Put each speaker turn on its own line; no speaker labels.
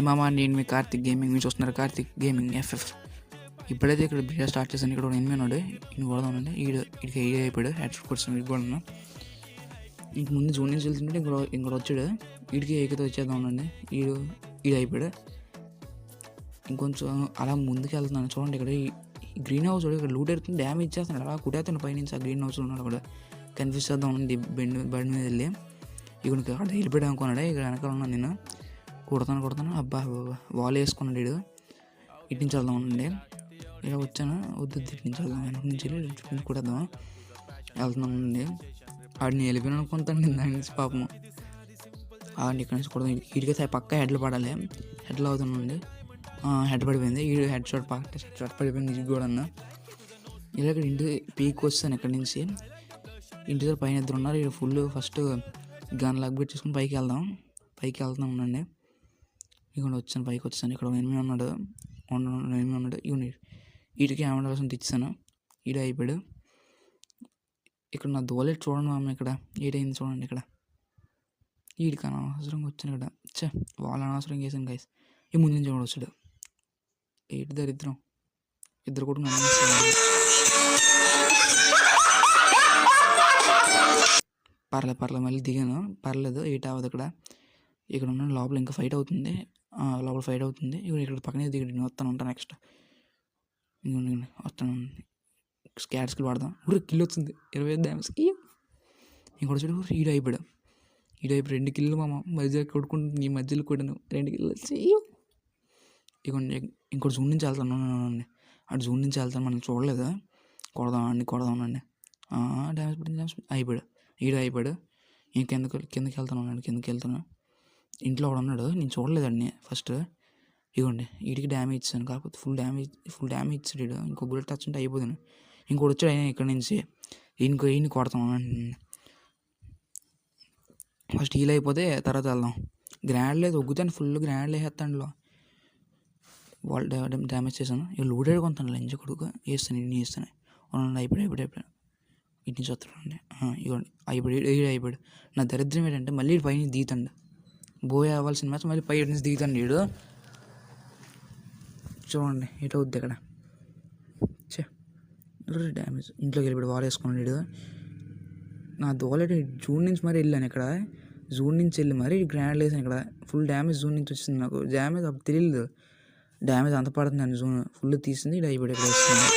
మామ, నేను మీ కార్తిక్ గేమింగ్. మీరు చూస్తున్నారు కార్తిక్ గేమింగ్ ఎఫ్ఎఫ్. ఇప్పుడైతే ఇక్కడ బీటా స్టార్ట్ చేశాను. ఇక్కడ ఎనిమిది ఉన్నాడు, ఈయన కొడదామండి. ఇక్కడికి అయిపోయాడు, హెడ్ షాట్ కొడుతున్నాడు. ఇది కూడా ఇంక ముందు జూన్ నుంచి వెళ్తుంటే ఇంకోటి వచ్చాడు. వీడికి ఏకతో వచ్చేద్దాం ఉండండి. ఈడు అయిపోయాడు. ఇంకొంచెం అలా ముందుకు వెళ్తున్నాను. చూడండి ఇక్కడ గ్రీన్ హౌస్ ఇక్కడ లూట్ ఎడుతుంది, డ్యామేజ్ ఇచ్చేస్తున్నాడు. అలా కుట్టేస్తాను పైనుంచి. ఆ గ్రీన్ హౌస్ ఉన్నాడు కూడా కన్ఫ్యూజ్ చేద్దాం ఉండండి. బండి మీద వెళ్ళి ఇక్కడ అక్కడ వెళ్ళిపోయాడు అనుకున్నాడు. ఇక్కడ వెనకాల ఉన్నాను నేను. కొడతాను. అబ్బా వాల్ వేసుకున్నాడు వీడు. ఇటు నుంచి వెళ్దాం ఉండండి. ఇలా వచ్చాను, వద్దు ఇటు నుంచి వెళ్దాం. వెనక నుంచి వెళ్ళి కొడేద్దాం. వెళ్తున్నానండి. ఆడిని వెళ్ళిపోయిన అనుకుంటాను నేను దాని నుంచి పాపము. ఆడిని ఇక్కడ నుంచి కొడదాం. వీడికైతే పక్క హెడ్లు పడాలి. హెడ్లు అవుతున్నాండి. హెడ్ పడిపోయింది. ఈ హెడ్ షాట్ పడిపోయింది. ఇది కూడా అన్న ఇలా ఇక్కడ ఇంటి పీక్ వస్తాను. ఇక్కడ నుంచి ఇంటి దగ్గర పైన ఇద్దరు ఉన్నారు. ఇక్కడ ఫుల్ ఫస్ట్ గన్ లాగ్ పెట్టేసుకుని పైకి వెళ్తున్నాం ఉండండి. ఇక్కడ వచ్చాను, పైకి వచ్చాను. ఇక్కడ ఎనిమిది ఉన్నాడు. ఇవన్నీ వీటికి ఏమైనా రాసిన ఇచ్చాను. ఈడ అయిపోయాడు. ఇక్కడ నా దోలెట్ చూడండి మామ. ఇక్కడ ఏడైంది చూడండి. ఇక్కడ వీడికి అనవసరంగా వచ్చాను. ఇక్కడ వాళ్ళు అనవసరంగా వేసాను గైస్. ఈ ముందు నుంచి కూడా వచ్చాడు. ఏంటి దరిద్రం, ఇద్దరు కూడా పర్లేదు మళ్ళీ దిగాను. పర్లేదు, ఎయిట్ అవ్వదు. ఇక్కడ ఉన్న లోపల ఇంకా ఫైట్ అవుతుంది. ఇక్కడ పక్కనే దిగండి. నేను వస్తాను నెక్స్ట్. వస్తాను. స్కాడ్ స్కిల్ వాడదాం. కిల్ వచ్చింది 25 డ్యామేజ్కి. ఇంకోటి చూడు, ఈడు అయిపోయాడు. 2 కిల్లు మామ. మధ్య కొడుకుంటుంది. ఈ మధ్యలో కొట్టాను 2 కిల్లు వచ్చి. ఇవ్వండి. ఇంకోటి జూన్ నుంచి వెళ్తాను. అటు జూన్ నుంచి వెళ్తాను. మనం చూడలేదు. కొడదామండి. డ్యామేజ్ పడింది. అయిపోయాడు. అయిపోయాడు. నేను కిందకి వెళ్తాను. ఇంట్లో కూడా ఉన్నాడు. నేను చూడలేదండి ఫస్ట్. ఇవ్వండి, వీడికి డ్యామేజ్ ఇచ్చాను. కాకపోతే ఫుల్ డ్యామేజ్ ఇచ్చాడు. ఇంకో బుల్లెట్ టచ్ ఉంటే అయిపోతాను. ఇంకోటి వచ్చాడు అయినా ఇక్కడ నుంచి. ఈయన కొడతాం. ఫస్ట్ హీల్ అయిపోతే తర్వాత వెళ్దాం. గ్రాండ్ లేదు, ఒగ్గుతాను. ఫుల్ గ్రాండ్ వేసేస్తాను. వాళ్ళు డ్యామేజ్ చేశాను. ఇక లూడెడ్ కొంటాను. లంచ్ కొడుకు వేస్తాను. అయిపోయాడు. ఇటు నుంచి వస్తాడండి. ఇవ్వండి. అయిపోయాడు. నా దరిద్రం ఏంటంటే మళ్ళీ పైన దిగుతాడు. బోయ్ అవ్వాల్సిన మ్యాచ్ మళ్ళీ పై నుంచి దిగుతాడు వీడు. చూడండి ఎటు అవుద్ది ఇక్కడ. డ్యామేజ్. ఇంట్లోకి వెళ్ళిపోయాడు. వాల్ వేసుకున్నాడు వీడు. నా దోలెట్ జూన్ నుంచి మరి వెళ్ళాను. ఇక్కడ జూన్ నుంచి వెళ్ళి మరి గ్రాండ్ వేసాను. ఇక్కడ ఫుల్ డ్యామేజ్ జూన్ నుంచి వచ్చింది నాకు. డ్యామేజ్ అప్పుడు తెలియలేదు. డ్యామేజ్ అంత పడుతుందండి. జూన్ ఫుల్ తీసింది. ఇది అయిపోయాడు. ఇక్కడ వస్తుంది.